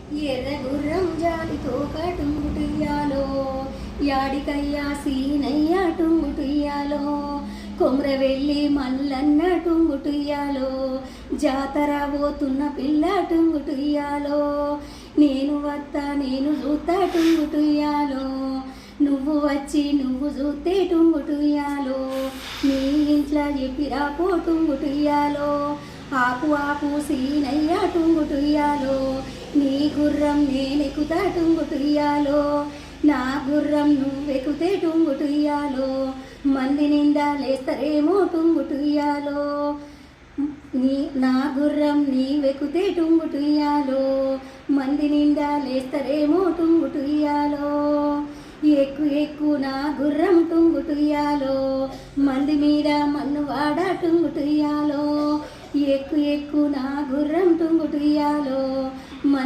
ఎర్ర గుర్రం జాలితో కటుంగుటుయ్యాలో యాడికయ్యా సీనయ్యా టుంగుటుయ్యాలో కొమ్ర వెళ్ళి మల్లన్న టుంగుటుయ్యాలో జాతర పోతున్న పిల్ల టుంగుటుయ్యాలో నేను వత్తా నేను చూస్తా టుంగుటుయ్యాలో నువ్వు వచ్చి నువ్వు చూస్తే టుంగుటుయ్యాలో నీ ఇంట్లో చెప్పిరా పో టుంగుటుయ్యాలో ఆపు ఆపు సీనయ్యా టుంగుటుయ్యాలో నీ గుర్రం నేనెక్కుతా టుంగుటుయ్యాలో నా గుర్రం నువ్వెక్కుతే టుంగుటుయ్యాలో మంది నిండా లేస్తారేమో టుంగుటుయ్యాలో నా గుర్రం నీవెక్కుతే టుంగుటుయ్యాలో మంది నిండా లేస్తారేమో టుంగుటుయ్యాలో ఎక్కు ఎక్కు నా గుర్రం టుంగుటుయ్యాలో మంది మీద మన్ను వాడ టుంగుటుయ్యాలో ఎక్కు ఎక్కు నా గుర్రం టుంగుటుయ్యాలో మంది